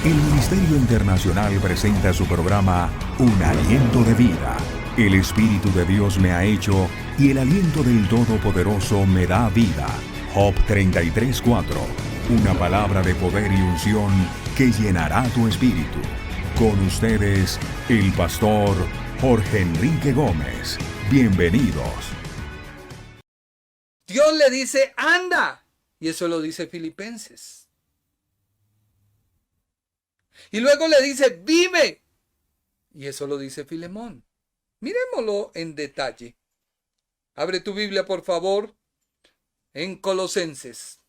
El Ministerio Internacional presenta su programa Un Aliento de Vida. El Espíritu de Dios me ha hecho y el aliento del Todopoderoso me da vida. Job 33:4. Una palabra de poder y unción que llenará tu espíritu. Con ustedes, el pastor Jorge Enrique Gómez. Bienvenidos. Dios le dice, anda. Y eso lo dice Filipenses. Y luego le dice, vive. Y eso lo dice Filemón. Miremoslo en detalle. Abre tu Biblia, por favor, en Colosenses.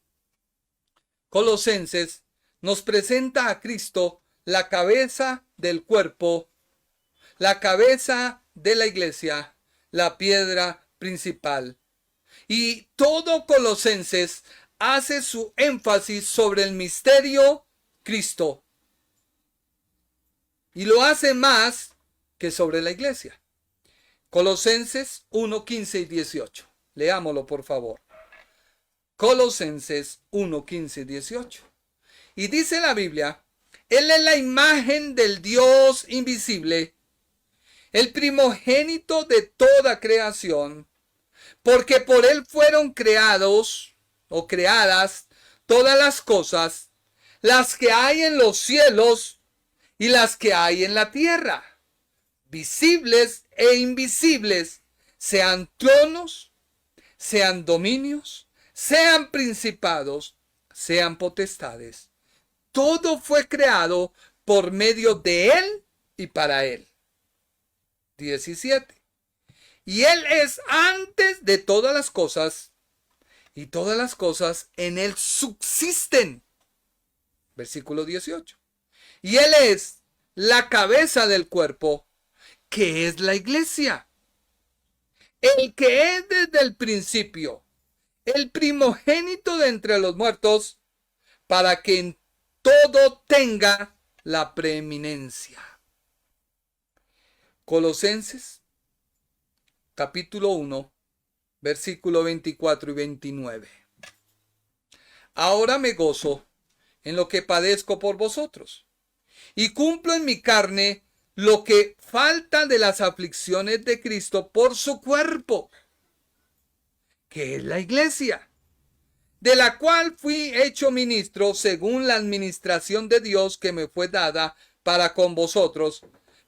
Colosenses nos presenta a Cristo, la cabeza del cuerpo, la cabeza de la iglesia, la piedra principal. Y todo Colosenses hace su énfasis sobre el misterio Cristo. Y lo hace más que sobre la iglesia. Colosenses 1:15 y 18. Leámoslo, por favor. Colosenses 1:15 y 18. Y dice la Biblia, Él es la imagen del Dios invisible, el primogénito de toda creación, porque por Él fueron creados o creadas todas las cosas, las que hay en los cielos y las que hay en la tierra, visibles e invisibles, sean tronos, sean dominios, sean principados, sean potestades. Todo fue creado por medio de Él y para Él. 17. Y Él es antes de todas las cosas, y todas las cosas en Él subsisten. Versículo 18. Y Él es la cabeza del cuerpo, que es la iglesia. El que es desde el principio, el primogénito de entre los muertos, para que en todo tenga la preeminencia. Colosenses, capítulo 1, versículo 24 y 29. Ahora me gozo en lo que padezco por vosotros, y cumplo en mi carne lo que falta de las aflicciones de Cristo por su cuerpo, que es la iglesia, de la cual fui hecho ministro según la administración de Dios que me fue dada para con vosotros,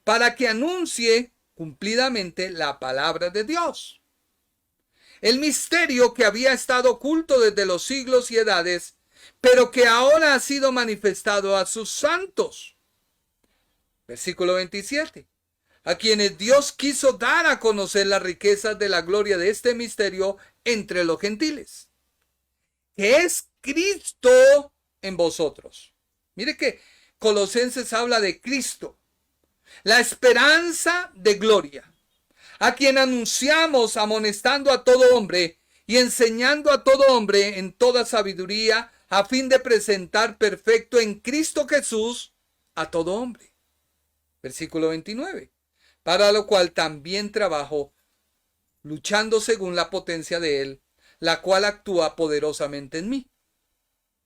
para que anuncie cumplidamente la palabra de Dios. El misterio que había estado oculto desde los siglos y edades, pero que ahora ha sido manifestado a sus santos. Versículo 27. A quienes Dios quiso dar a conocer las riquezas de la gloria de este misterio entre los gentiles, que es Cristo en vosotros. Mire que Colosenses habla de Cristo, la esperanza de gloria, a quien anunciamos amonestando a todo hombre y enseñando a todo hombre en toda sabiduría, a fin de presentar perfecto en Cristo Jesús a todo hombre. Versículo 29. Para lo cual también trabajo, luchando según la potencia de Él, la cual actúa poderosamente en mí.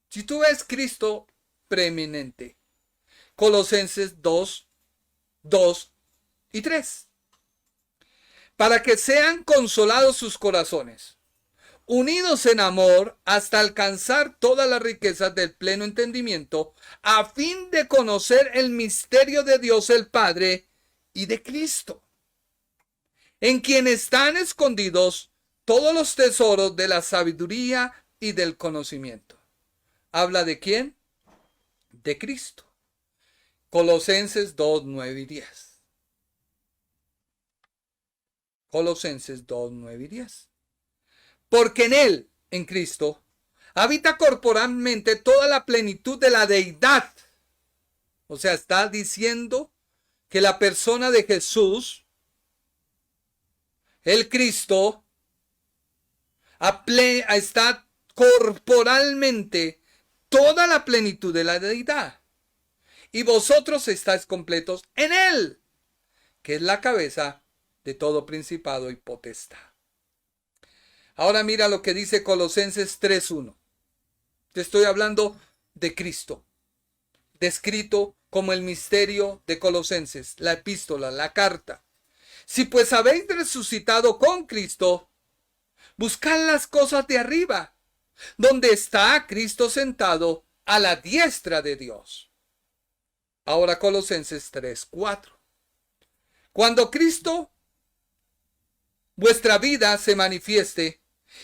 Si tú ves Cristo preeminente. Colosenses 2, 2 y 3. Para que sean consolados sus corazones, unidos en amor hasta alcanzar todas las riquezas del pleno entendimiento, a fin de conocer el misterio de Dios el Padre y de Cristo, en quien están escondidos todos los tesoros de la sabiduría y del conocimiento. ¿Habla de quién? De Cristo. Colosenses 2, 9 y 10. Colosenses 2, 9 y 10. Porque en Él, en Cristo, habita corporalmente toda la plenitud de la deidad. O sea, está diciendo que la persona de Jesús, el Cristo, está corporalmente toda la plenitud de la deidad. Y vosotros estáis completos en Él, que es la cabeza de todo principado y potestad. Ahora mira lo que dice Colosenses 3:1. Te estoy hablando de Cristo. descrito como el misterio de Colosenses, la epístola, la carta. Si pues habéis resucitado con Cristo, buscad las cosas de arriba, donde está Cristo sentado a la diestra de Dios. Ahora Colosenses 3:4. Cuando Cristo, vuestra vida, se manifieste,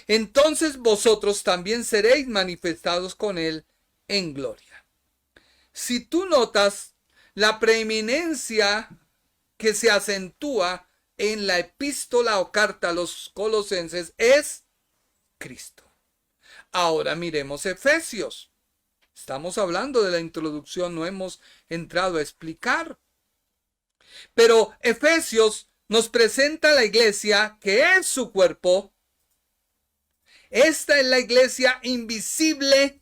entonces vosotros también seréis manifestados con Él en gloria. Si tú notas la preeminencia que se acentúa en la epístola o carta a los Colosenses, es Cristo. Ahora miremos Efesios. Estamos hablando de la introducción, no hemos entrado a explicar. Pero Efesios nos presenta la iglesia que es su cuerpo. Esta es la iglesia invisible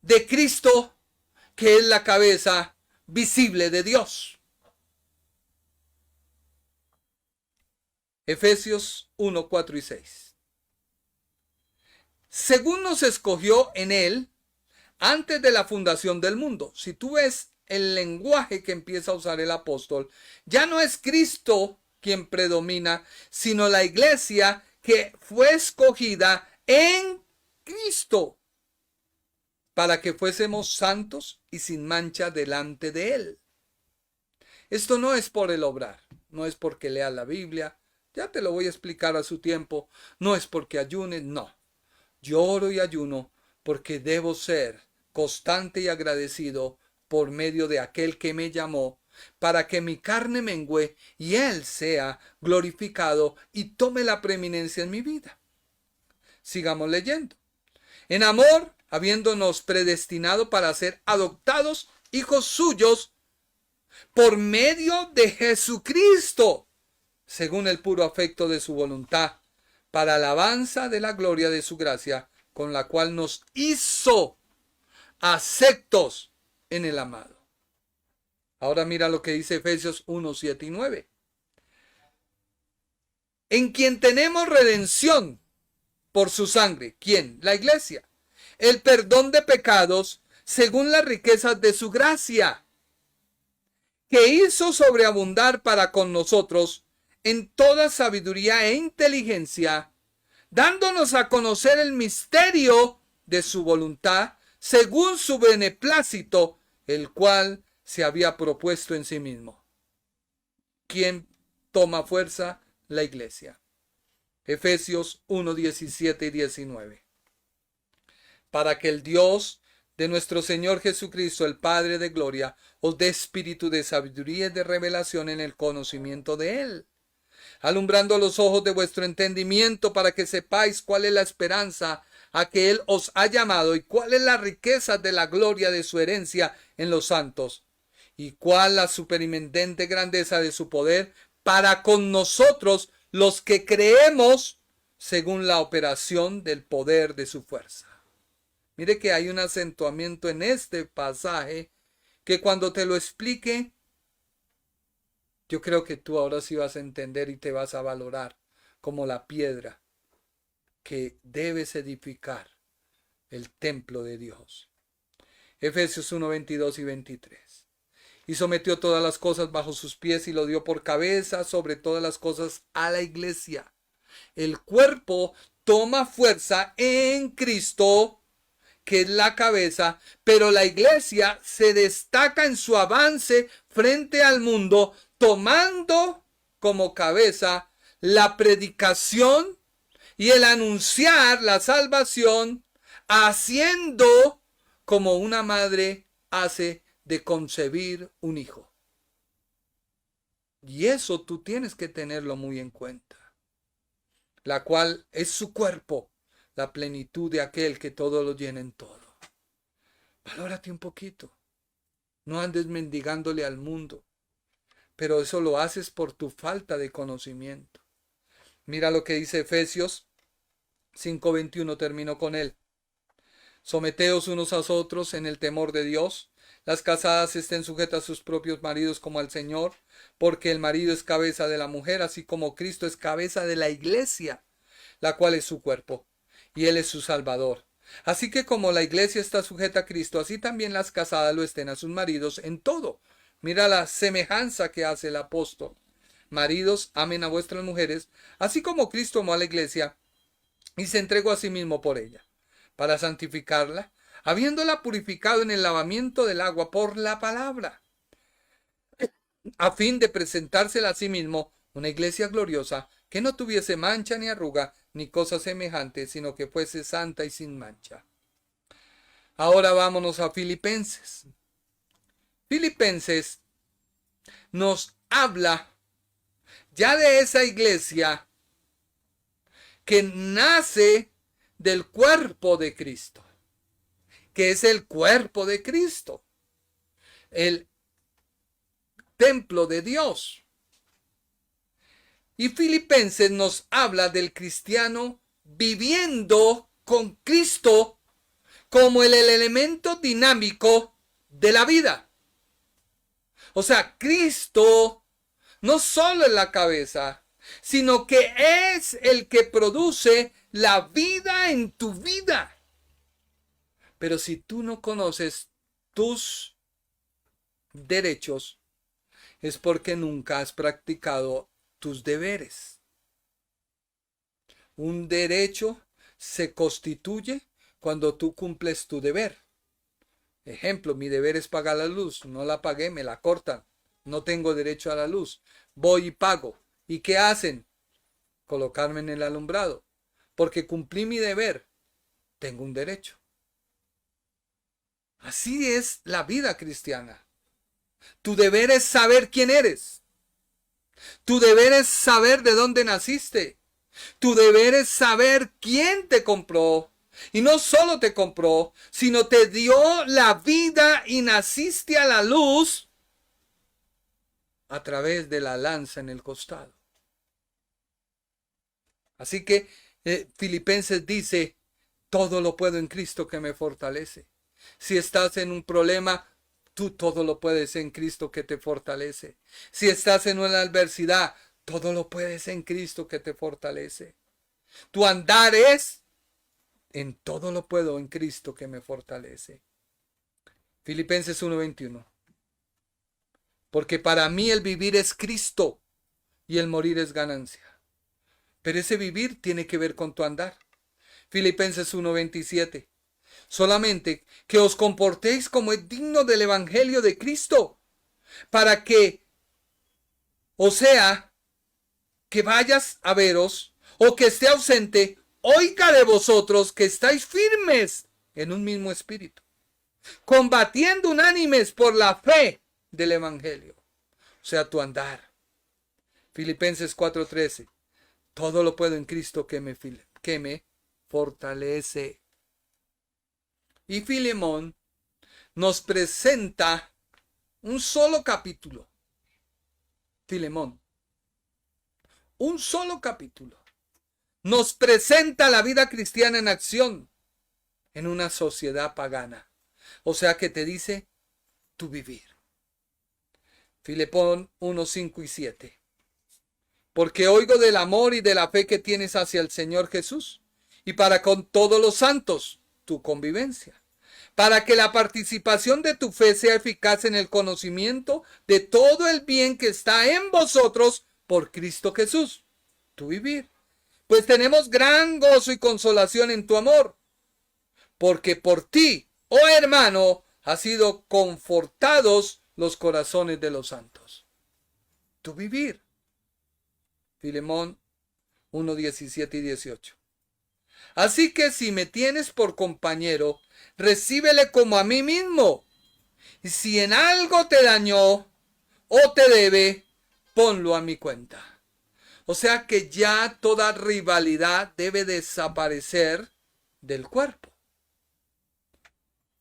de Cristo, que es la cabeza visible de Dios. Efesios 1, 4 y 6. Según nos escogió en él antes de la fundación del mundo. Si tú ves el lenguaje que empieza a usar el apóstol, ya no es Cristo quien predomina, sino la iglesia que fue escogida en Cristo para que fuésemos santos y sin mancha delante de él. Esto no es por el obrar, no es porque leas la Biblia, ya te lo voy a explicar a su tiempo, no es porque ayunes, no. Yo oro y ayuno porque debo ser constante y agradecido por medio de aquel que me llamó, para que mi carne mengüe y él sea glorificado y tome la preeminencia en mi vida. Sigamos leyendo. En amor, habiéndonos predestinado para ser adoptados hijos suyos por medio de Jesucristo, según el puro afecto de su voluntad, para alabanza de la gloria de su gracia, con la cual nos hizo aceptos en el amado. Ahora mira lo que dice Efesios 1, 7 y 9. En quien tenemos redención por su sangre. ¿Quién? La iglesia. El perdón de pecados según las riquezas de su gracia, que hizo sobreabundar para con nosotros en toda sabiduría e inteligencia, dándonos a conocer el misterio de su voluntad, según su beneplácito, el cual se había propuesto en sí mismo. ¿Quién toma fuerza? La iglesia. Efesios 1, 17 y 19. Para que el Dios de nuestro Señor Jesucristo, el Padre de gloria, os dé espíritu de sabiduría y de revelación en el conocimiento de él, alumbrando los ojos de vuestro entendimiento, para que sepáis cuál es la esperanza a que él os ha llamado y cuál es la riqueza de la gloria de su herencia en los santos, y cuál la superinminente grandeza de su poder para con nosotros los que creemos, según la operación del poder de su fuerza. Mire que hay un acentuamiento en este pasaje que cuando te lo explique, yo creo que tú ahora sí vas a entender y te vas a valorar como la piedra que debes edificar el templo de Dios. Efesios 1, 22 y 23. Y sometió todas las cosas bajo sus pies y lo dio por cabeza sobre todas las cosas a la iglesia. El cuerpo toma fuerza en Cristo, que es la cabeza, pero la iglesia se destaca en su avance frente al mundo, tomando como cabeza la predicación y el anunciar la salvación, haciendo como una madre hace de concebir un hijo. Y eso tú tienes que tenerlo muy en cuenta, la cual es su cuerpo, la plenitud de aquel que todo lo llena en todo. Valórate un poquito. No andes mendigándole al mundo, pero eso lo haces por tu falta de conocimiento. Mira lo que dice Efesios 5:21, termino con él. Someteos unos a otros en el temor de Dios. Las casadas estén sujetas a sus propios maridos como al Señor, porque el marido es cabeza de la mujer, así como Cristo es cabeza de la iglesia, la cual es su cuerpo, y él es su Salvador. Así que como la iglesia está sujeta a Cristo, así también las casadas lo estén a sus maridos en todo. Mira la semejanza que hace el apóstol. Maridos, amen a vuestras mujeres, así como Cristo amó a la iglesia y se entregó a sí mismo por ella, para santificarla, habiéndola purificado en el lavamiento del agua por la palabra, a fin de presentársela a sí mismo una iglesia gloriosa, que no tuviese mancha ni arruga, ni cosa semejante, sino que fuese santa y sin mancha. Ahora vámonos a Filipenses. Filipenses nos habla ya de esa iglesia que nace del cuerpo de Cristo, que es el cuerpo de Cristo, el templo de Dios. Y Filipenses nos habla del cristiano viviendo con Cristo como el elemento dinámico de la vida. O sea, Cristo no solo es la cabeza, sino que es el que produce la vida en tu vida. Pero si tú no conoces tus derechos, es porque nunca has practicado tus deberes. Un derecho se constituye cuando tú cumples tu deber. Ejemplo, mi deber es pagar la luz. No la pagué, me la cortan. No tengo derecho a la luz. Voy y pago. ¿Y qué hacen? Colocarme en el alumbrado. Porque cumplí mi deber. Tengo un derecho. Así es la vida cristiana. Tu deber es saber quién eres. Tu deber es saber de dónde naciste. Tu deber es saber quién te compró. Y no solo te compró, sino te dio la vida y naciste a la luz a través de la lanza en el costado. Así que Filipenses dice, todo lo puedo en Cristo que me fortalece. Si estás en un problema, tú todo lo puedes en Cristo que te fortalece. Si estás en una adversidad, todo lo puedes en Cristo que te fortalece. Tu andar es, en todo lo puedo en Cristo que me fortalece. Filipenses 1:21. Porque para mí el vivir es Cristo y el morir es ganancia. Pero ese vivir tiene que ver con tu andar. Filipenses 1:27. Solamente que os comportéis como es digno del evangelio de Cristo, para que, o sea, que vayas a veros o que esté ausente, oiga de vosotros que estáis firmes en un mismo espíritu, combatiendo unánimes por la fe del evangelio, o sea, tu andar. Filipenses 4:13. Todo lo puedo en Cristo que me fortalece. Y Filemón nos presenta un solo capítulo. Filemón, un solo capítulo. Nos presenta la vida cristiana en acción en una sociedad pagana. O sea que te dice tu vivir. Filemón 1:5 y 7. Porque oigo del amor y de la fe que tienes hacia el Señor Jesús y para con todos los santos tu convivencia, para que la participación de tu fe sea eficaz en el conocimiento de todo el bien que está en vosotros por Cristo Jesús, tu vivir. Pues tenemos gran gozo y consolación en tu amor, porque por ti, oh hermano, ha sido confortados los corazones de los santos. Tu vivir. Filemón 1:17 y 18. Así que si me tienes por compañero, recíbele como a mí mismo. Y si en algo te dañó o te debe, ponlo a mi cuenta. O sea que ya toda rivalidad debe desaparecer del cuerpo.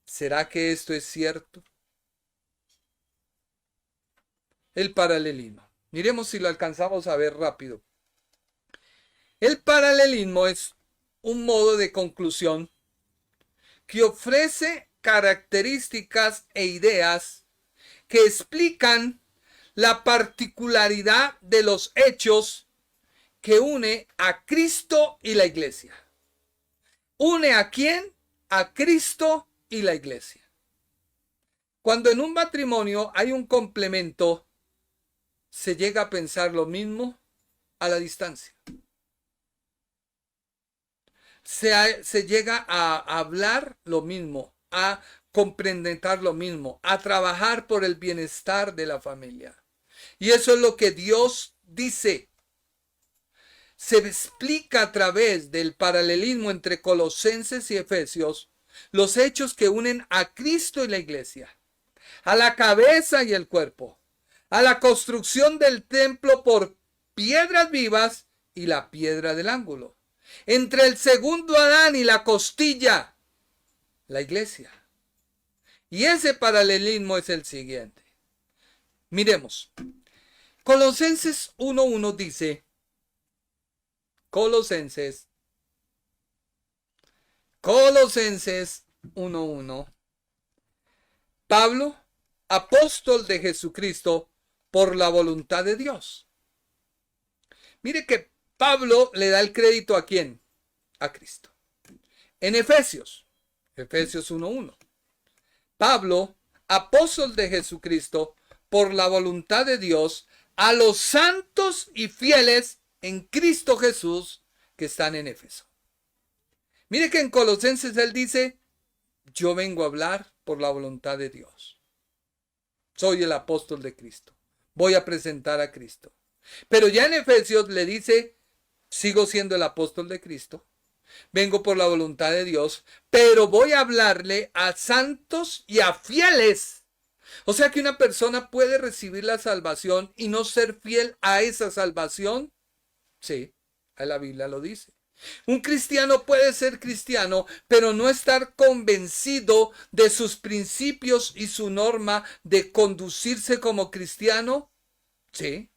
¿Será que esto es cierto? El paralelismo. Miremos si lo alcanzamos a ver rápido. El paralelismo es un modo de conclusión que ofrece características e ideas que explican la particularidad de los hechos que une a Cristo y la iglesia. ¿Une a quién? a Cristo y la iglesia. Cuando en un matrimonio hay un complemento, se llega a pensar lo mismo a la distancia. Se llega a hablar lo mismo, a comprender lo mismo, a trabajar por el bienestar de la familia. Y eso es lo que Dios dice. Se explica a través del paralelismo entre Colosenses y Efesios los hechos que unen a Cristo y la iglesia, a la cabeza y el cuerpo, a la construcción del templo por piedras vivas y la piedra del ángulo, entre el segundo Adán y la costilla, la iglesia. Y ese paralelismo es el siguiente. Miremos. Colosenses 1:1 dice, Colosenses 1:1, Pablo, apóstol de Jesucristo por la voluntad de Dios. Mire que Pablo le da el crédito ¿a quién? A Cristo. En Efesios 1:1, Pablo, apóstol de Jesucristo por la voluntad de Dios, a los santos y fieles en Cristo Jesús que están en Éfeso. Mire que en Colosenses él dice, yo vengo a hablar por la voluntad de Dios. Soy el apóstol de Cristo. Voy a presentar a Cristo. Pero ya en Efesios le dice, sigo siendo el apóstol de Cristo. Vengo por la voluntad de Dios, pero voy a hablarle a santos y a fieles. O sea que una persona puede recibir la salvación y no ser fiel a esa salvación. Sí, la Biblia lo dice. Un cristiano puede ser cristiano, pero no estar convencido de sus principios y su norma de conducirse como cristiano. Sí.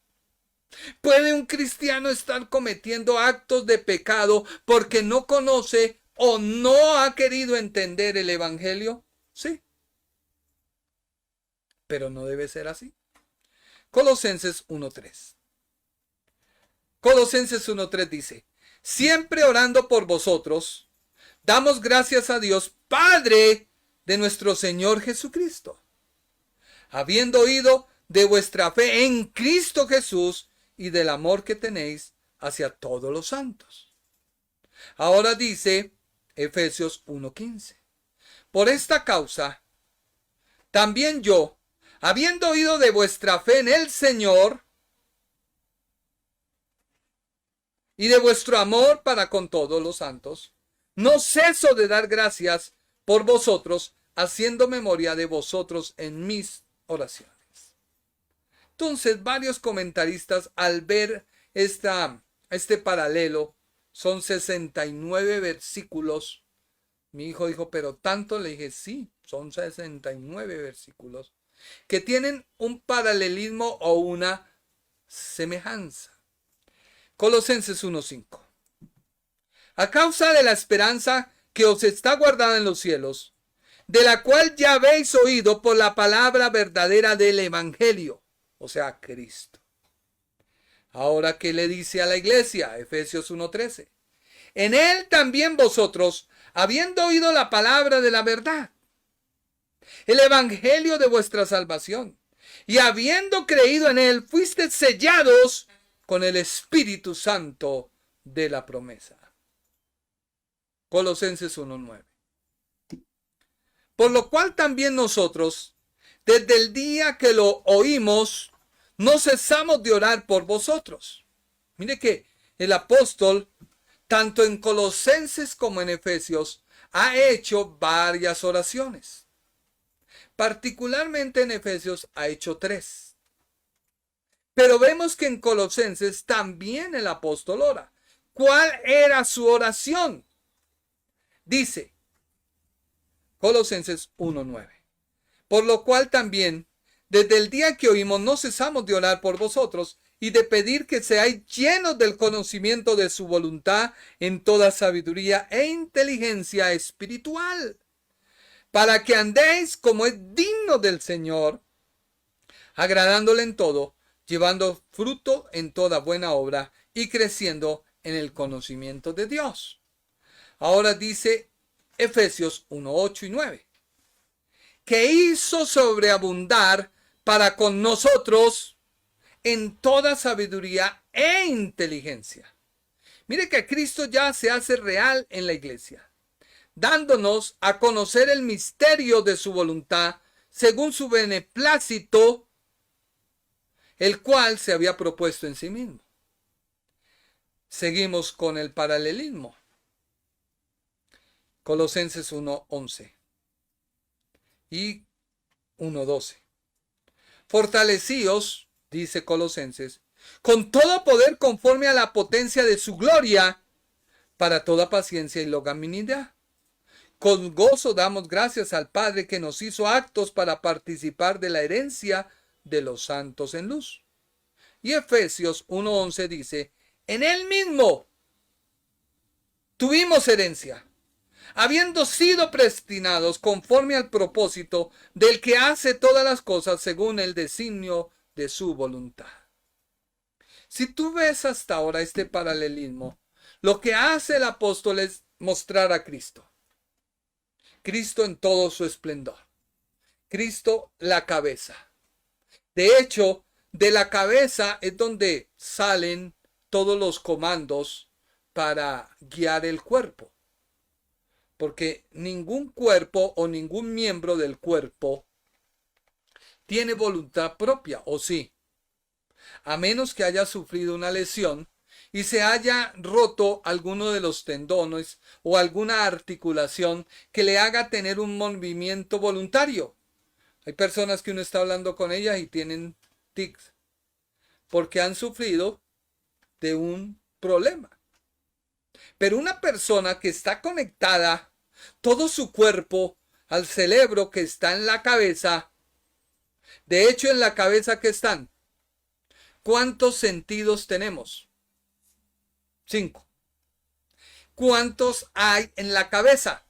¿Puede un cristiano estar cometiendo actos de pecado porque no conoce o no ha querido entender el evangelio? Sí. Pero no debe ser así. Colosenses 1:3. Colosenses 1:3 dice, siempre orando por vosotros, damos gracias a Dios, Padre de nuestro Señor Jesucristo, habiendo oído de vuestra fe en Cristo Jesús y del amor que tenéis hacia todos los santos. Ahora dice Efesios 1:15, por esta causa, también yo, habiendo oído de vuestra fe en el Señor y de vuestro amor para con todos los santos, no ceso de dar gracias por vosotros, haciendo memoria de vosotros en mis oraciones. Entonces, varios comentaristas, al ver este paralelo, son 69 versículos. Mi hijo dijo, ¿pero tanto? Le dije, sí, son 69 versículos que tienen un paralelismo o una semejanza. Colosenses 1:5. A causa de la esperanza que os está guardada en los cielos, de la cual ya habéis oído por la palabra verdadera del evangelio, o sea, Cristo. Ahora, ¿qué le dice a la iglesia? Efesios 1:13. En él también vosotros, habiendo oído la palabra de la verdad, el evangelio de vuestra salvación, y habiendo creído en él, fuisteis sellados con el Espíritu Santo de la promesa. Colosenses 1:9. Por lo cual también nosotros, desde el día que lo oímos, no cesamos de orar por vosotros. Mire que el apóstol, tanto en Colosenses como en Efesios, ha hecho varias oraciones. Particularmente en Efesios ha hecho 3. Pero vemos que en Colosenses también el apóstol ora. ¿Cuál era su oración? Dice, Colosenses 1:9. Por lo cual también, desde el día que oímos, no cesamos de orar por vosotros y de pedir que seáis llenos del conocimiento de su voluntad en toda sabiduría e inteligencia espiritual, para que andéis como es digno del Señor, agradándole en todo, llevando fruto en toda buena obra y creciendo en el conocimiento de Dios. Ahora dice Efesios 1, 8 y 9. Que hizo sobreabundar para con nosotros en toda sabiduría e inteligencia. Mire que Cristo ya se hace real en la iglesia, dándonos a conocer el misterio de su voluntad según su beneplácito, el cual se había propuesto en sí mismo. Seguimos con el paralelismo. Colosenses 1:11 y 1:12. Fortalecíos, dice Colosenses, con todo poder conforme a la potencia de su gloria, para toda paciencia y longanimidad. Con gozo damos gracias al Padre que nos hizo aptos para participar de la herencia de los santos en luz. Y Efesios 1:11 dice, en él mismo tuvimos herencia, habiendo sido predestinados conforme al propósito del que hace todas las cosas según el designio de su voluntad. Si tú ves hasta ahora este paralelismo, lo que hace el apóstol es mostrar a Cristo. Cristo en todo su esplendor. Cristo la cabeza. De hecho, de la cabeza es donde salen todos los comandos para guiar el cuerpo. Porque ningún cuerpo o ningún miembro del cuerpo tiene voluntad propia, ¿o sí? A menos que haya sufrido una lesión y se haya roto alguno de los tendones o alguna articulación que le haga tener un movimiento voluntario. Hay personas que uno está hablando con ellas y tienen tics porque han sufrido de un problema. Pero una persona que está conectada todo su cuerpo al cerebro que está en la cabeza, de hecho en la cabeza que están, ¿cuántos sentidos tenemos? 5. ¿Cuántos hay en la cabeza?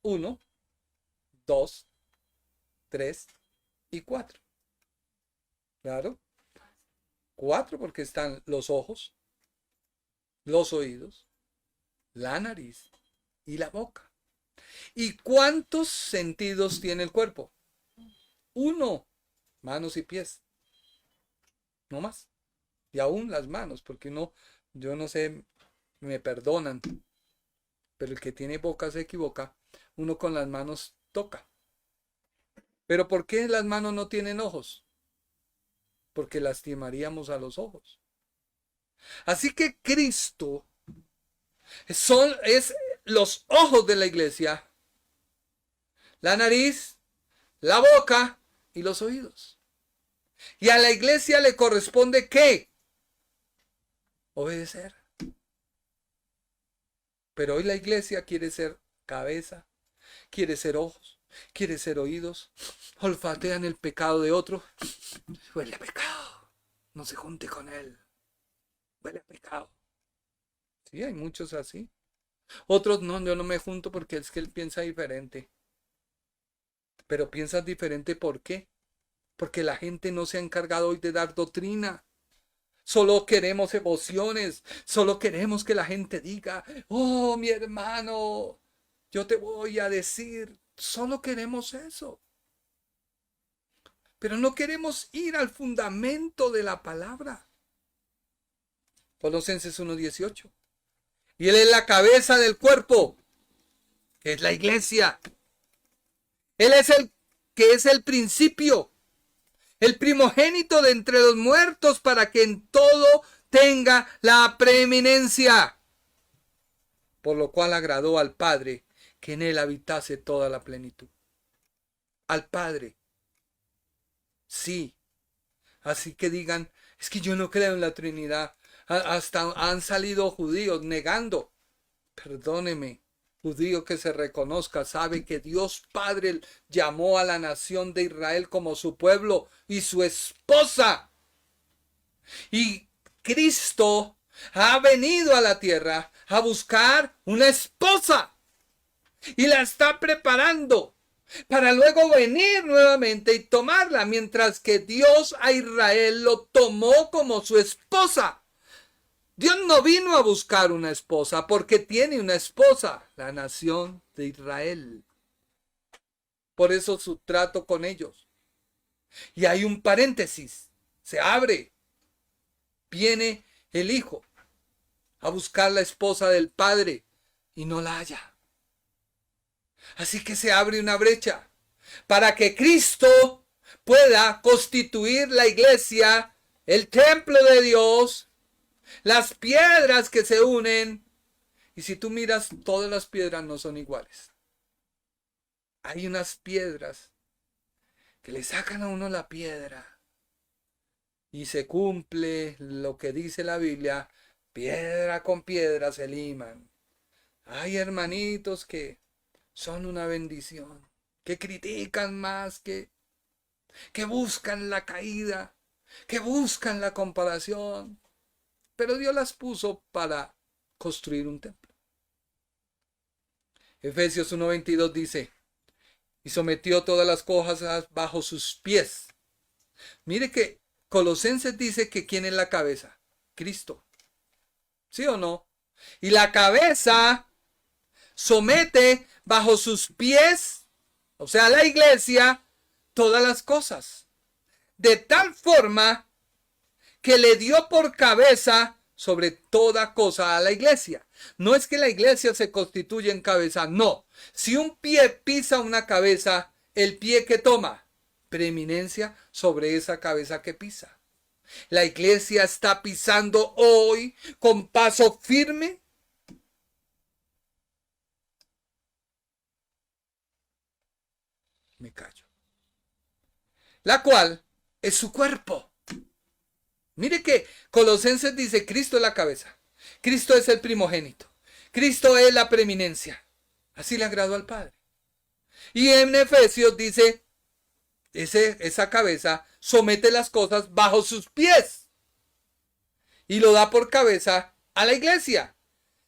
1, 2, 3 y 4. Claro. 4 porque están los ojos, los oídos, la nariz y la boca. ¿Y cuántos sentidos tiene el cuerpo? 1, manos y pies. No más. Y aún las manos, porque yo no sé, me perdonan, pero el que tiene boca se equivoca. Uno con las manos toca. ¿Pero por qué las manos no tienen ojos? Porque lastimaríamos a los ojos. Así que Cristo es los ojos de la iglesia, la nariz, la boca y los oídos. Y a la iglesia le corresponde ¿qué? Obedecer. Pero hoy la iglesia quiere ser cabeza, quiere ser ojos, quiere ser oídos, olfatean el pecado de otro. Huele a pecado, no se junte con él. Huele a pecado. Sí, hay muchos así. Otros no, yo no me junto porque es que él piensa diferente. Pero piensas diferente ¿por qué? Porque la gente no se ha encargado hoy de dar doctrina. Solo queremos emociones. Solo queremos que la gente diga, oh, mi hermano, yo te voy a decir. Solo queremos eso. Pero no queremos ir al fundamento de la palabra. Colosenses 1:18. Y él es la cabeza del cuerpo, que es la iglesia. Él es el que es el principio, el primogénito de entre los muertos, para que en todo tenga la preeminencia. Por lo cual agradó al Padre que en él habitase toda la plenitud. Al Padre. Sí. Así que digan, es que yo no creo en la Trinidad. Hasta han salido judíos negando. Perdóneme. Judío que se reconozca, sabe que Dios Padre llamó a la nación de Israel como su pueblo y su esposa. Y Cristo ha venido a la tierra a buscar una esposa y la está preparando para luego venir nuevamente y tomarla, mientras que Dios a Israel lo tomó como su esposa. Dios no vino a buscar una esposa porque tiene una esposa, la nación de Israel. Por eso su trato con ellos. Y hay un paréntesis, se abre. Viene el hijo a buscar la esposa del padre y no la halla. Así que se abre una brecha para que Cristo pueda constituir la iglesia, el templo de Dios, las piedras que se unen. Y si tú miras, todas las piedras no son iguales. Hay unas piedras que le sacan a uno la piedra y se cumple lo que dice la Biblia, piedra con piedra se liman. Hay hermanitos que son una bendición, que critican más, que buscan la caída, que buscan la comparación, pero Dios las puso para construir un templo. Efesios 1:22 dice, y sometió todas las cosas bajo sus pies. Mire que Colosenses dice que ¿quién es la cabeza? Cristo. ¿Sí o no? Y la cabeza somete bajo sus pies, o sea, la iglesia, todas las cosas. De tal forma que le dio por cabeza sobre toda cosa a la iglesia. No es que la iglesia se constituye en cabeza, no. Si un pie pisa una cabeza, el pie que toma preeminencia sobre esa cabeza que pisa. La iglesia está pisando hoy con paso firme. Me callo. La cual es su cuerpo. Mire que Colosenses dice, Cristo es la cabeza. Cristo es el primogénito. Cristo es la preeminencia. Así le agradó al Padre. Y en Efesios dice, esa cabeza somete las cosas bajo sus pies. Y lo da por cabeza a la iglesia,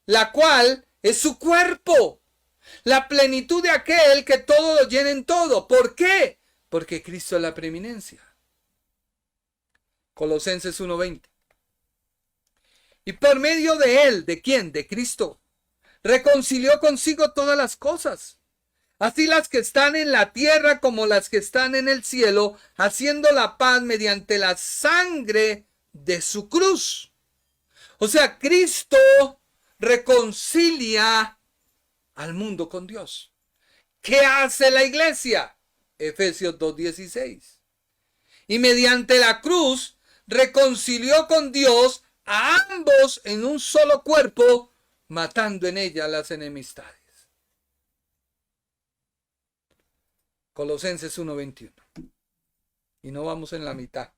la cual es su cuerpo. La plenitud de aquel que todo lo llena en todo. ¿Por qué? Porque Cristo es la preeminencia. Colosenses 1:20. Y por medio de él, ¿de quién? De Cristo. Reconcilió consigo todas las cosas, así las que están en la tierra como las que están en el cielo, haciendo la paz mediante la sangre de su cruz. O sea, Cristo reconcilia al mundo con Dios. ¿Qué hace la iglesia? Efesios 2:16. Y mediante la cruz reconcilió con Dios a ambos en un solo cuerpo, matando en ella las enemistades. Colosenses 1:21. Y no vamos en la mitad.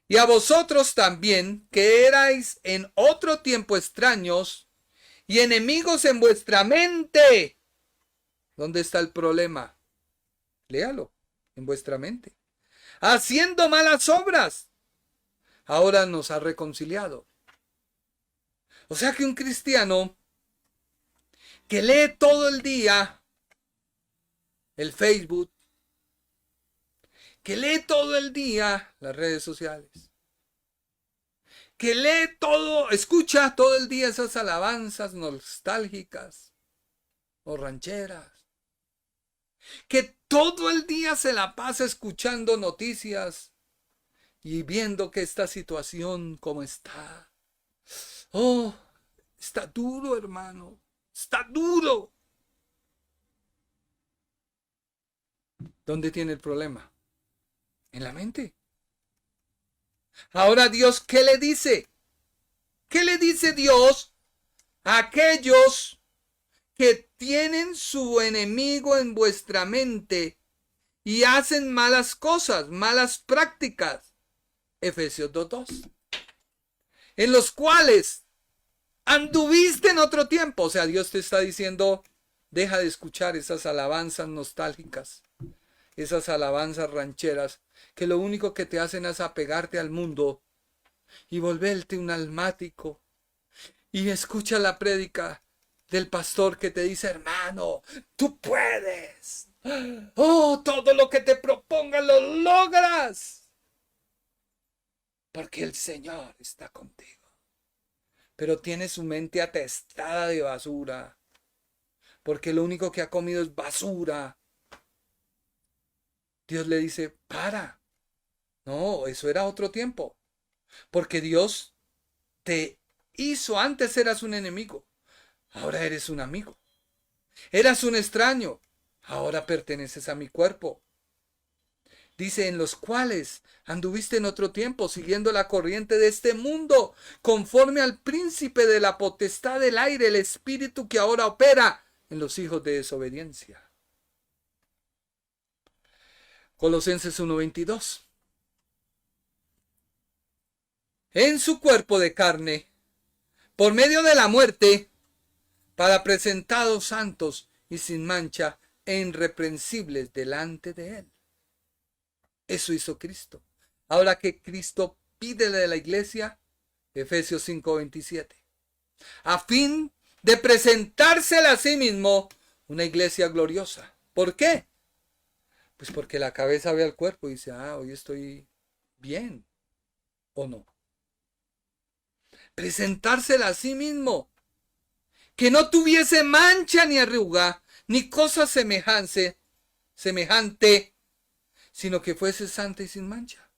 Y a vosotros también, que erais en otro tiempo extraños y enemigos en vuestra mente. ¿Dónde está el problema? Léalo, en vuestra mente. Haciendo malas obras. Ahora nos ha reconciliado. O sea que un cristiano que lee todo el día el Facebook, que lee todo el día las redes sociales, que lee todo, escucha todo el día esas alabanzas nostálgicas o rancheras, que todo el día se la pasa escuchando noticias y viendo que esta situación como está. Oh, está duro, hermano, está duro. ¿Dónde tiene el problema? En la mente. Ahora Dios, ¿qué le dice? ¿Qué le dice Dios a aquellos que tienen su enemigo en vuestra mente y hacen malas cosas, malas prácticas? Efesios 2:2. En los cuales anduviste en otro tiempo. O sea, Dios te está diciendo, deja de escuchar esas alabanzas nostálgicas, esas alabanzas rancheras, que lo único que te hacen es apegarte al mundo y volverte un almático. Y escucha la prédica del pastor que te dice, hermano, tú puedes. Oh, todo lo que te propongas lo logras. Porque el Señor está contigo. pero tiene su mente atestada de basura, porque lo único que ha comido es basura. Dios le dice, para. No, eso era otro tiempo, porque Dios te hizo, antes eras un enemigo, ahora eres un amigo. Eras un extraño, ahora perteneces a mi cuerpo. Dice, en los cuales anduviste en otro tiempo, siguiendo la corriente de este mundo, conforme al príncipe de la potestad del aire, el espíritu que ahora opera en los hijos de desobediencia. Colosenses 1:22. En su cuerpo de carne, por medio de la muerte, para presentados santos y sin mancha e irreprensibles delante de él. Eso hizo Cristo. Ahora que Cristo pide de la iglesia, Efesios 5:27, a fin de presentársela a sí mismo una iglesia gloriosa. ¿Por qué? Pues porque la cabeza ve al cuerpo y dice, hoy estoy bien, ¿o no? Presentársela a sí mismo, que no tuviese mancha ni arruga, ni cosa semejante, sino que fuese santa y sin mancha.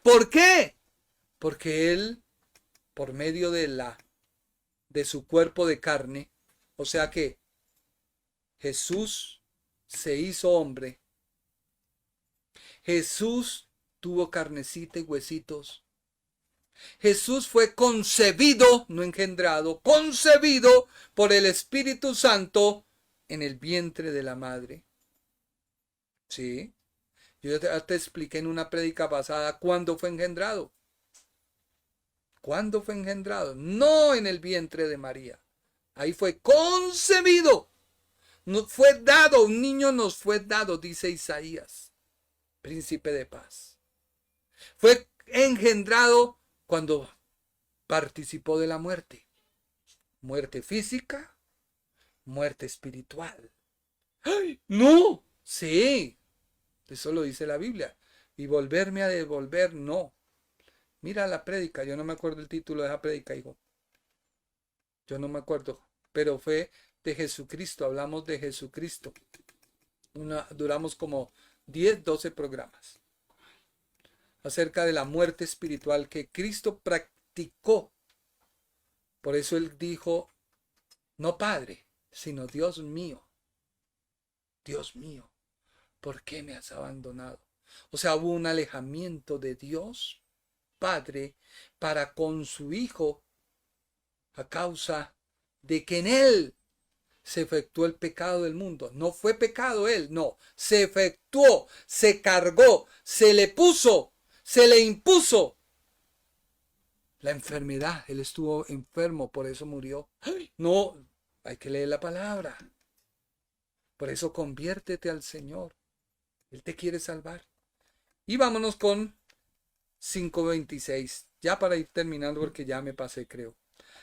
¿Por qué? Porque Él, por medio de su cuerpo de carne, o sea que Jesús se hizo hombre. Jesús tuvo carnecita y huesitos. Jesús fue concebido, no engendrado, concebido por el Espíritu Santo en el vientre de la madre. ¿Sí? Yo ya te expliqué en una prédica pasada cuándo fue engendrado. ¿Cuándo fue engendrado? No en el vientre de María. Ahí fue concebido. Nos fue dado, un niño nos fue dado, dice Isaías, príncipe de paz. Fue engendrado cuando participó de la muerte. Muerte física, muerte espiritual. ¡Ay! ¡No! Sí, eso lo dice la Biblia. Y volverme a devolver, no. Mira la prédica, yo no me acuerdo el título de esa prédica, hijo. Yo no me acuerdo, pero fue de Jesucristo, hablamos de Jesucristo. Duramos como 10, 12 programas acerca de la muerte espiritual que Cristo practicó. Por eso Él dijo, no Padre, sino Dios mío, ¿por qué me has abandonado? O sea, hubo un alejamiento de Dios Padre para con su Hijo a causa de que en Él se efectuó el pecado del mundo. No fue pecado Él, no, se efectuó, se cargó, se le puso, se le impuso la enfermedad. Él estuvo enfermo, por eso murió. No, hay que leer la palabra. Por eso conviértete al Señor. Él te quiere salvar. Y vámonos con 5:26. Ya para ir terminando porque ya me pasé, creo.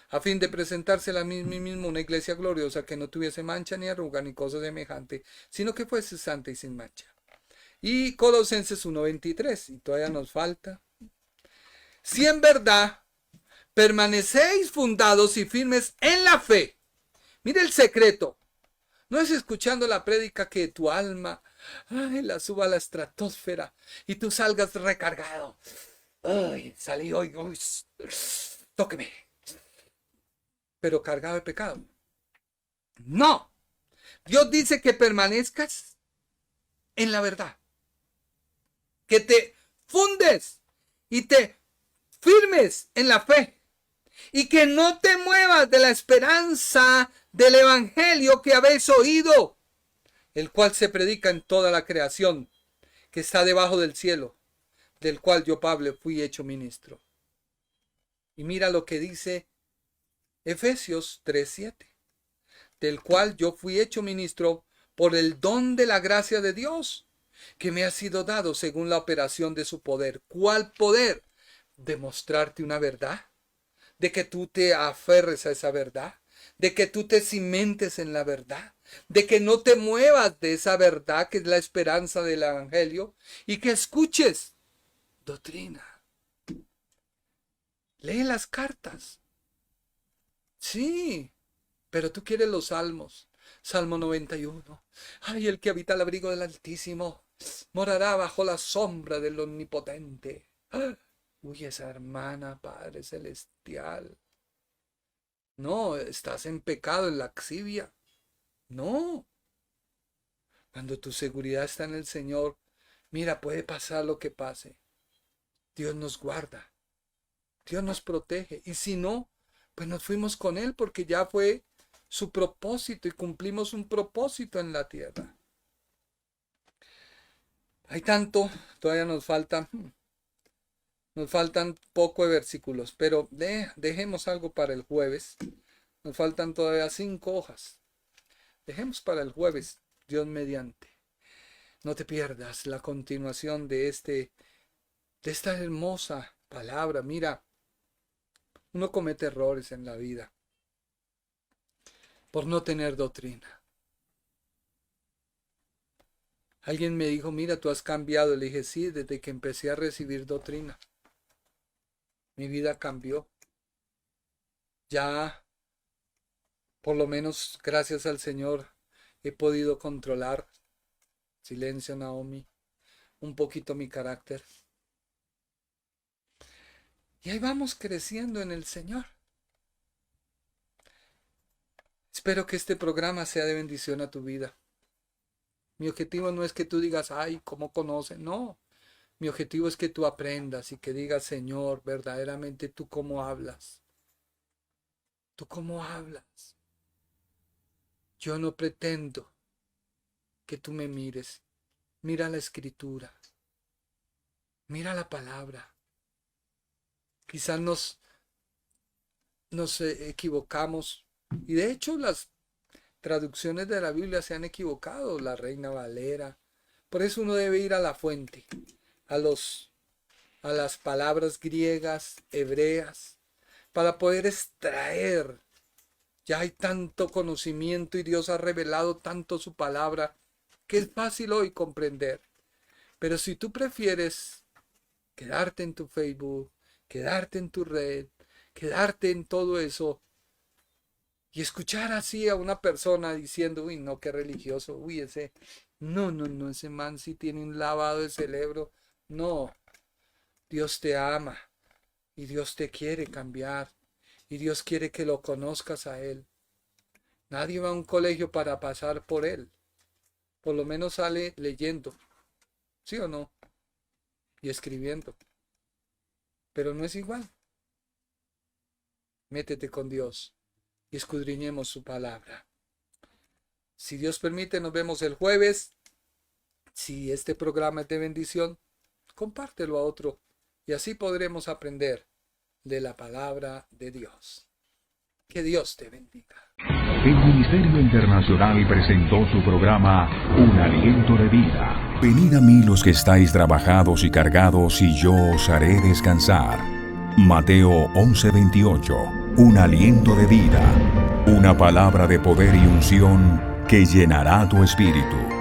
A fin de presentársela a mí mismo una iglesia gloriosa que no tuviese mancha ni arruga ni cosa semejante, sino que fuese santa y sin mancha. Y Colosenses 1:23, y todavía nos falta. Si en verdad permanecéis fundados y firmes en la fe. Mire el secreto. No es escuchando la prédica que tu alma la suba a la estratosfera y tú salgas recargado. Salí hoy, tóqueme. Pero cargado de pecado. No. Dios dice que permanezcas en la verdad. Que te fundes y te firmes en la fe. Y que no te muevas de la esperanza del evangelio que habéis oído, el cual se predica en toda la creación que está debajo del cielo, del cual yo, Pablo, fui hecho ministro. Y mira lo que dice Efesios 3:7, del cual yo fui hecho ministro por el don de la gracia de Dios, que me ha sido dado según la operación de su poder. ¿Cuál poder? Demostrarte una verdad, de que tú te aferres a esa verdad, de que tú te cimentes en la verdad, de que no te muevas de esa verdad que es la esperanza del evangelio y que escuches doctrina. Lee las cartas. Sí, pero tú quieres los salmos. Salmo 91. Ay, el que habita al abrigo del Altísimo morará bajo la sombra del Omnipotente. Uy, esa hermana, Padre Celestial. No, estás en pecado, en laxivia. No. Cuando tu seguridad está en el Señor, mira, puede pasar lo que pase. Dios nos guarda. Dios nos protege. Y si no, pues nos fuimos con Él porque ya fue su propósito y cumplimos un propósito en la tierra. Hay tanto, todavía nos faltan poco de versículos, pero dejemos algo para el jueves. Nos faltan todavía 5 hojas. Dejemos para el jueves, Dios mediante. No te pierdas la continuación de esta hermosa palabra. Mira, uno comete errores en la vida por no tener doctrina. Alguien me dijo, mira, tú has cambiado. Le dije, sí, desde que empecé a recibir doctrina. Mi vida cambió. Ya, por lo menos, gracias al Señor, he podido controlar, silencio Naomi, un poquito mi carácter. Y ahí vamos creciendo en el Señor. Espero que este programa sea de bendición a tu vida. Mi objetivo no es que tú digas, ay, ¿cómo conoces? No, mi objetivo es que tú aprendas y que digas, Señor, verdaderamente tú cómo hablas. ¿Tú cómo hablas? Yo no pretendo que tú me mires. Mira la Escritura. Mira la palabra. Quizás nos equivocamos. Y de hecho las traducciones de la Biblia se han equivocado. La Reina Valera. Por eso uno debe ir a la fuente. A las palabras griegas, hebreas. Para poder extraer. Ya hay tanto conocimiento y Dios ha revelado tanto su palabra que es fácil hoy comprender. Pero si tú prefieres quedarte en tu Facebook, quedarte en tu red, quedarte en todo eso y escuchar así a una persona diciendo, uy, no, qué religioso, uy, ese man sí tiene un lavado de cerebro. No, Dios te ama y Dios te quiere cambiar y Dios quiere que lo conozcas a Él. Nadie va a un colegio para pasar por Él. Por lo menos sale leyendo, ¿sí o no? Y escribiendo. Pero no es igual. Métete con Dios y escudriñemos su palabra. Si Dios permite, nos vemos el jueves. Si este programa es de bendición, compártelo a otro y así podremos aprender de la palabra de Dios. Que Dios te bendiga. El Ministerio Internacional presentó su programa Un Aliento de Vida. Venid a mí los que estáis trabajados y cargados, y yo os haré descansar. Mateo 11:28. Un aliento de vida. Una palabra de poder y unción que llenará tu espíritu.